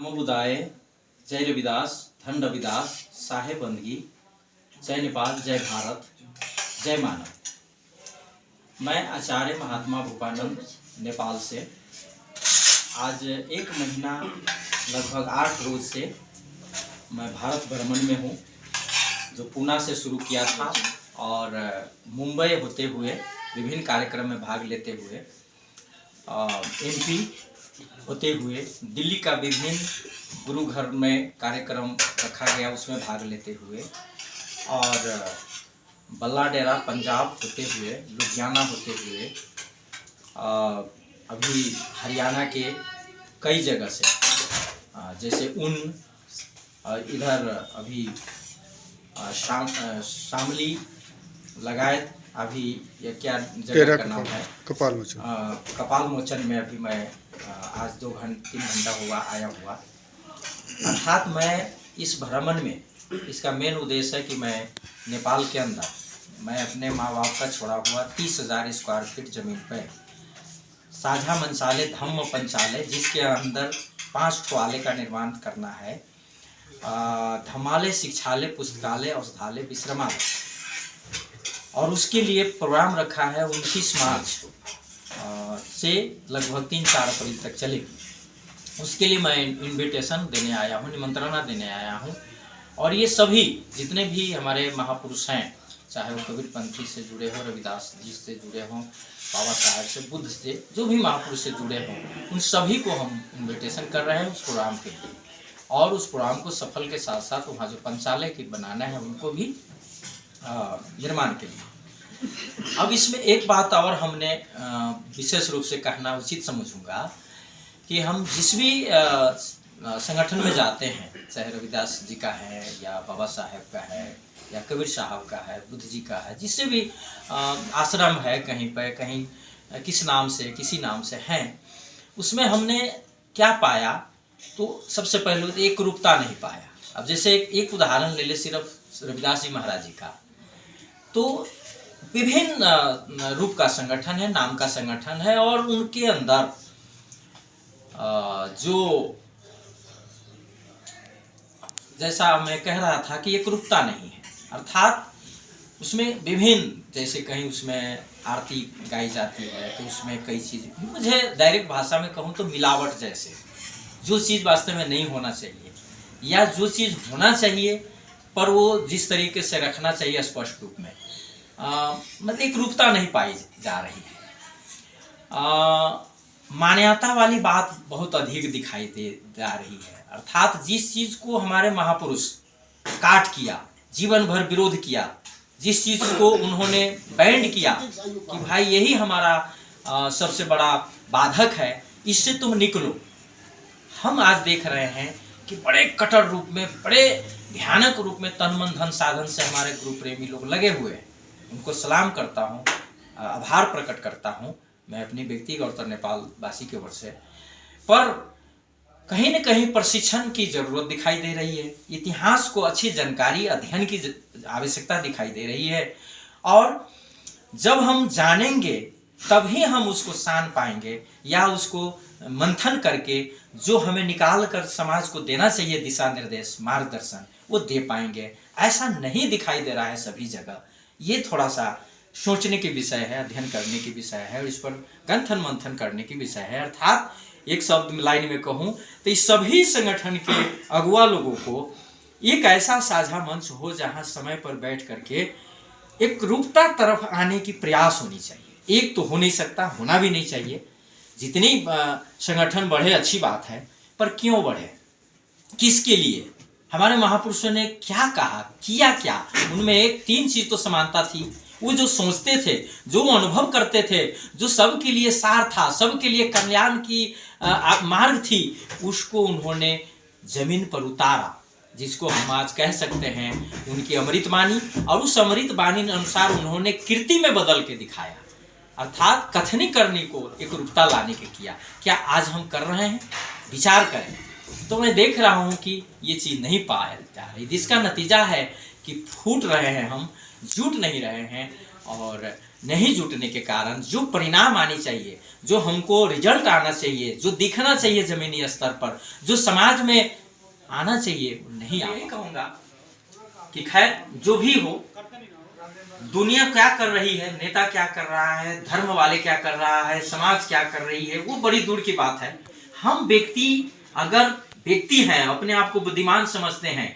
नमो बुदाय, जय रविदास, धन रविदास, साहेब बंदगी, जय नेपाल, जय भारत, जय मानव। मैं आचार्य महात्मा भूपानंद नेपाल से आज 1 महीना लगभग 8 रोज से मैं भारत भ्रमण में हूँ, जो पूना से शुरू किया था और मुंबई होते हुए विभिन्न कार्यक्रम में भाग लेते हुए एमपी होते हुए दिल्ली का विभिन्न गुरु घर में कार्यक्रम रखा गया, उसमें भाग लेते हुए और बल्ला डेरा पंजाब होते हुए, लुधियाना होते हुए अभी हरियाणा के कई जगह से जैसे इधर अभी शामली लगायत अभी ये क्या जगह का नाम है, कपाल मोचन में अभी मैं आज 3 घंटा हुआ आया हुआ। अर्थात मैं इस भ्रमण में इसका मेन उद्देश्य है कि मैं नेपाल के अंदर मैं अपने माँ बाप का छोड़ा हुआ 30,000 स्क्वायर फीट जमीन पर साझा मंचालय धम्म पंचालय, जिसके अंदर 5 ठोआले का निर्माण करना है, धमालय, शिक्षालय, पुस्तकालय, औषधालय, विश्रामालय, और उसके लिए प्रोग्राम रखा है 29 मार्च से लगभग 3-4 अप्रैल तक चलेगी। उसके लिए मैं इनविटेशन देने आया हूँ, निमंत्रणा देने आया हूँ। और ये सभी जितने भी हमारे महापुरुष हैं, चाहे वो कबीरपंथी से जुड़े हों, रविदास जी से जुड़े हों, बाबा साहब से, बुद्ध से, जो भी महापुरुष से जुड़े हों, उन सभी को हम इन्विटेशन कर रहे हैं उस प्रोग्राम के लिए। और उस प्रोग्राम को सफल के साथ साथ वहाँ जो पंचालय की बनाना है उनको भी निर्माण के लिए। अब इसमें एक बात और हमने विशेष रूप से कहना उचित समझूंगा कि हम जिस भी संगठन में जाते हैं, चाहे रविदास जी का है या बाबा साहेब का है या कबीर साहब का है, बुद्ध जी का है, जिससे भी आश्रम है कहीं पर, कहीं किस नाम से, किसी नाम से हैं, उसमें हमने क्या पाया, तो सबसे पहले एक रूपता नहीं पाया। अब जैसे एक उदाहरण ले ले सिर्फ रविदास जी महाराज जी का, तो विभिन्न रूप का संगठन है, नाम का संगठन है, और उनके अंदर जो जैसा मैं कह रहा था कि एक रूपता नहीं है, अर्थात उसमें विभिन्न, जैसे कहीं उसमें आरती गाई जाती है तो उसमें कई चीज़, मुझे डायरेक्ट भाषा में कहूँ तो मिलावट, जैसे जो चीज़ वास्तव में नहीं होना चाहिए या जो चीज़ होना चाहिए पर वो जिस तरीके से रखना चाहिए स्पष्ट रूप में, मतलब एक रूपता नहीं पाई जा रही है। मान्यता वाली बात बहुत अधिक दिखाई दे जा रही है, अर्थात जिस चीज़ को हमारे महापुरुष काट किया, जीवन भर विरोध किया, जिस चीज़ को उन्होंने बैंड किया कि भाई यही हमारा सबसे बड़ा बाधक है, इससे तुम निकलो, हम आज देख रहे हैं कि बड़े कट्टर रूप में, बड़े भयानक रूप में तन मन धन साधन से हमारे गुरु प्रेमी लोग लगे हुए हैं। उनको सलाम करता हूँ, आभार प्रकट करता हूँ मैं अपनी व्यक्तिगत और नेपाल वासी की ओर से। पर कहीं न कहीं प्रशिक्षण की जरूरत दिखाई दे रही है, इतिहास को अच्छी जानकारी, अध्ययन की आवश्यकता दिखाई दे रही है, और जब हम जानेंगे तभी हम उसको जान पाएंगे या उसको मंथन करके जो हमें निकाल कर समाज को देना चाहिए दिशा निर्देश, मार्गदर्शन, वो दे पाएंगे। ऐसा नहीं दिखाई दे रहा है सभी जगह। ये थोड़ा सा सोचने के विषय है, अध्ययन करने की विषय है, और इस पर गंथन मंथन करने की विषय है। अर्थात एक शब्द लाइन में कहूँ तो इस सभी संगठन के अगुआ लोगों को एक ऐसा साझा मंच हो जहाँ समय पर बैठ करके एक रूपता तरफ आने की प्रयास होनी चाहिए। एक तो हो नहीं सकता, होना भी नहीं चाहिए। जितनी संगठन बढ़े अच्छी बात है, पर क्यों बढ़े, किसके लिए, हमारे महापुरुषों ने क्या कहा, किया क्या, उनमें 3 चीज़ तो समानता थी। वो जो सोचते थे, जो अनुभव करते थे, जो सबके लिए सार था, सबके लिए कल्याण की मार्ग थी, उसको उन्होंने जमीन पर उतारा, जिसको हम आज कह सकते हैं उनकी अमृत वाणी, और उस अमृत वाणी अनुसार उन्होंने कृति में बदल के दिखाया, अर्थात कथनी करने को एक रूपता लाने के किया। क्या आज हम कर रहे हैं? विचार करें। तो मैं देख रहा हूँ कि ये चीज़ नहीं पाई जा रही, जिसका नतीजा है कि फूट रहे हैं हम, जुट नहीं रहे हैं, और नहीं जुटने के कारण जो परिणाम आने चाहिए, जो हमको रिजल्ट आना चाहिए, जो दिखना चाहिए जमीनी स्तर पर, जो समाज में आना चाहिए, नहीं आ। यही कहूँगा कि खैर जो भी हो, दुनिया क्या कर रही है, नेता क्या कर रहा है, धर्म वाले क्या कर रहा है, समाज क्या कर रही है, वो बड़ी दूर की बात है। हम व्यक्ति अगर व्यक्ति हैं, अपने आप को बुद्धिमान समझते हैं,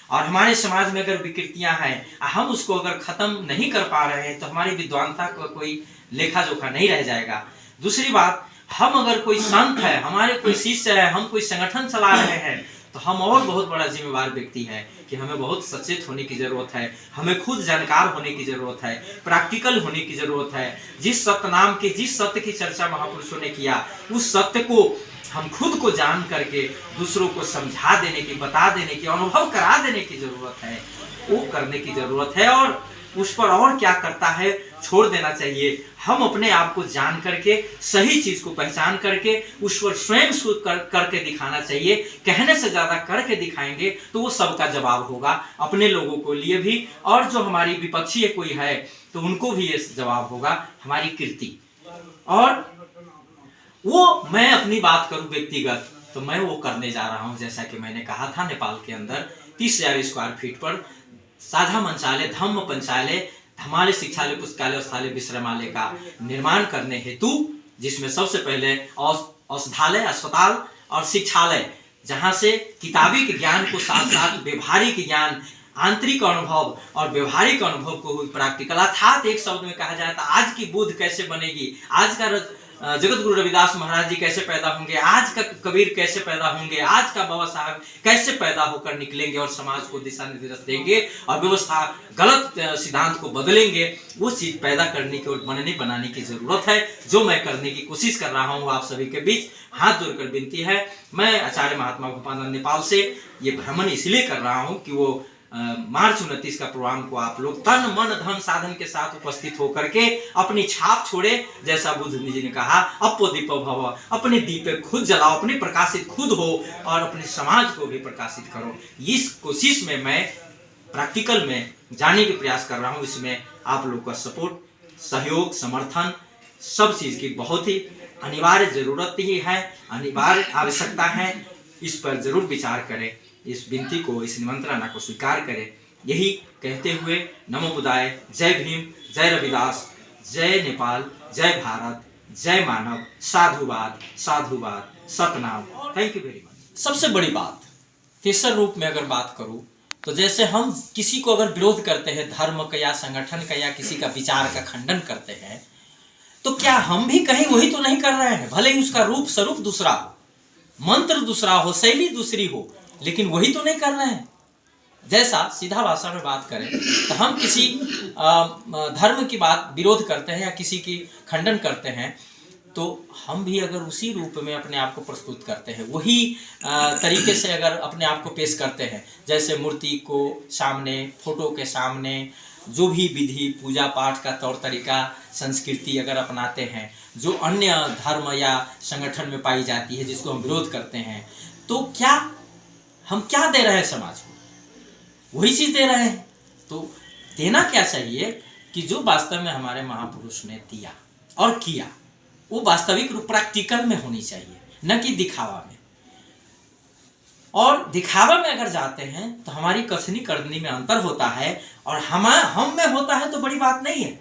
और हमारे समाज में अगर विकृतियां हैं, हम उसको अगर खत्म नहीं कर पा रहे हैं, तो हमारी विद्वानता का कोई लेखा जोखा नहीं रह जाएगा। दूसरी बात, हम अगर कोई संत है, हमारे कोई शिष्य है, हम कोई संगठन चला रहे हैं, तो हम और बहुत बड़ा जिम्मेवार व्यक्ति है कि हमें बहुत सचेत होने की जरूरत है, हमें खुद जानकार होने की जरूरत है, प्रैक्टिकल होने की जरूरत है। जिस सत्य नाम के, जिस सत्य की चर्चा महापुरुषों ने किया, उस सत्य को हम खुद को जान करके दूसरों को समझा देने की, बता देने की, अनुभव करा देने की जरूरत है, वो करने की जरूरत है। और उस पर और क्या करता है छोड़ देना चाहिए। हम अपने आप को जान करके, सही चीज को पहचान करके, उस पर स्वयं करके दिखाना चाहिए। कहने से ज्यादा करके दिखाएंगे तो वो सबका जवाब होगा, अपने लोगों को लिए भी, और जो हमारी विपक्षी कोई है तो उनको भी ये जवाब होगा, हमारी कीर्ति। और वो मैं अपनी बात करूं व्यक्तिगत, तो मैं वो करने जा रहा हूं, जैसा कि मैंने कहा था, नेपाल के अंदर 30,000 स्क्वायर फीट पर साझा मंचालय, धम्म पंचालय, धमालय शिक्षालय, पुस्तकालय, औषधालय, विश्रामालय का निर्माण करने हेतु, जिसमें सबसे पहले औषधालय, अस्पताल और शिक्षालय, जहां से किताबी के ज्ञान को साथ साथ व्यवहारिक ज्ञान, आंतरिक अनुभव और व्यवहारिक अनुभव को प्रैक्टिकल, अर्थात एक शब्द में कहा जाए तो आज की बुद्ध कैसे बनेगी, आज का जगत गुरु रविदास महाराज जी कैसे पैदा होंगे, आज का कबीर कैसे पैदा होंगे, आज का बाबा साहब कैसे पैदा होकर निकलेंगे और समाज को दिशा निर्देश देंगे और व्यवस्था गलत सिद्धांत को बदलेंगे, वो चीज पैदा करने की और बनाने की जरूरत है, जो मैं करने की कोशिश कर रहा हूँ। आप सभी के बीच हाथ जोड़कर विनती है, मैं आचार्य महात्मा गोपाल नेपाल से ये भ्रमण इसलिए कर रहा हूँ कि वो मार्च 29 का प्रोग्राम को आप लोग तन मन धन साधन के साथ उपस्थित होकर के अपनी छाप छोड़े, जैसा बुद्ध जी ने कहा, अपो दीपो भव, अपने दीपे खुद जलाओ, अपने प्रकाशित खुद हो और अपने समाज को भी प्रकाशित करो। इस कोशिश में मैं प्रैक्टिकल में जाने के प्रयास कर रहा हूँ। इसमें आप लोग का सपोर्ट, सहयोग, समर्थन, सब चीज की बहुत ही अनिवार्य जरूरत ही है, अनिवार्य आवश्यकता है। इस पर जरूर विचार करें, इस विनती को, इस निमंत्रणा को स्वीकार करें। यही कहते हुए नमो बुद्धाय, जय भीम, जय रविदास, जय नेपाल, जय भारत, जय मानव, साधुवाद, साधुवाद, Satnam. Thank you very much. सबसे बड़ी बात, तीसरे रूप में अगर बात करूं तो जैसे हम किसी को अगर विरोध करते हैं, धर्म का या संगठन का या किसी का विचार का खंडन करते हैं, तो क्या हम भी कहीं वही तो नहीं कर रहे हैं? भले ही उसका रूप स्वरूप दूसरा हो, मंत्र दूसरा हो, शैली दूसरी हो, लेकिन वही तो नहीं कर रहे हैं। जैसा सीधा भाषा में बात करें तो हम किसी धर्म की बात विरोध करते हैं या किसी की खंडन करते हैं, तो हम भी अगर उसी रूप में अपने आप को प्रस्तुत करते हैं, वही तरीके से अगर अपने आप को पेश करते हैं, जैसे मूर्ति को सामने, फोटो के सामने, जो भी विधि पूजा पाठ का तौर तरीका, संस्कृति अगर अपनाते हैं जो अन्य धर्म या संगठन में पाई जाती है, जिसको हम विरोध करते हैं, तो क्या हम क्या दे रहे हैं समाज को? वही चीज दे रहे हैं। तो देना क्या चाहिए कि जो वास्तव में हमारे महापुरुष ने दिया और किया, वो वास्तविक रूप प्रैक्टिकल में होनी चाहिए, न कि दिखावा में। और दिखावा में अगर जाते हैं तो हमारी कथनी करनी में अंतर होता है, और हम में होता है तो बड़ी बात नहीं है,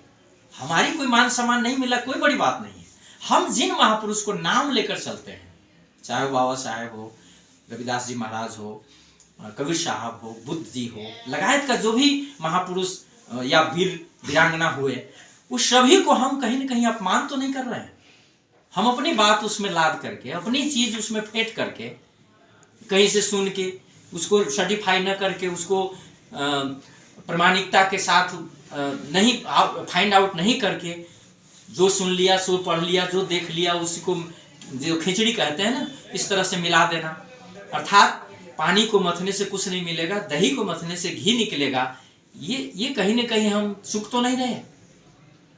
हमारी कोई मान सम्मान नहीं मिला, कोई बड़ी बात नहीं है। हम जिन महापुरुष को नाम लेकर चलते हैं, चाहे वो बाबा साहेब हो, रविदास जी महाराज हो, कबीर साहब हो, बुद्ध जी हो, लगायत का जो भी महापुरुष या वीर वीरांगना हुए, उस सभी को हम कहीं न कहीं अपमान तो नहीं कर रहे हैं। हम अपनी बात उसमें लाद करके, अपनी चीज उसमें फेंट करके, कहीं से सुन के उसको सर्टिफाई न करके, उसको प्रामाणिकता के साथ नहीं फाइंड आउट नहीं करके, जो सुन लिया, सो पढ़ लिया, जो देख लिया, उसी को जो खिचड़ी कहते हैं ना, इस तरह से मिला देना। अर्थात पानी को मथने से कुछ नहीं मिलेगा, दही को मथने से घी निकलेगा। ये कहीं न कहीं हम सुख तो नहीं रहे।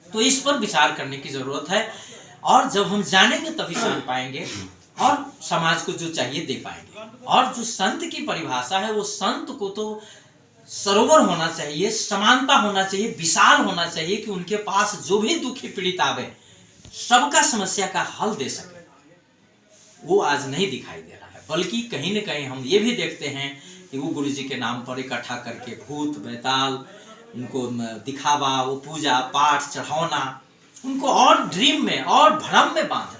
तो इस पर विचार करने की जरूरत है, और जब हम जानेंगे तभी जान पाएंगे और समाज को जो चाहिए दे पाएंगे। और जो संत की परिभाषा है, वो संत को तो सरोवर होना चाहिए, समानता होना चाहिए, विशाल होना चाहिए कि उनके पास जो भी दुखी पीड़ित आवे सबका समस्या का हल दे सके, वो आज नहीं दिखाई दे रहा है। बल्कि कहीं न कहीं हम ये भी देखते हैं कि वो गुरु जी के नाम पर इकट्ठा करके भूत बैताल उनको दिखावा, वो पूजा पाठ चढ़ाना, उनको और ड्रीम में और भ्रम में बांध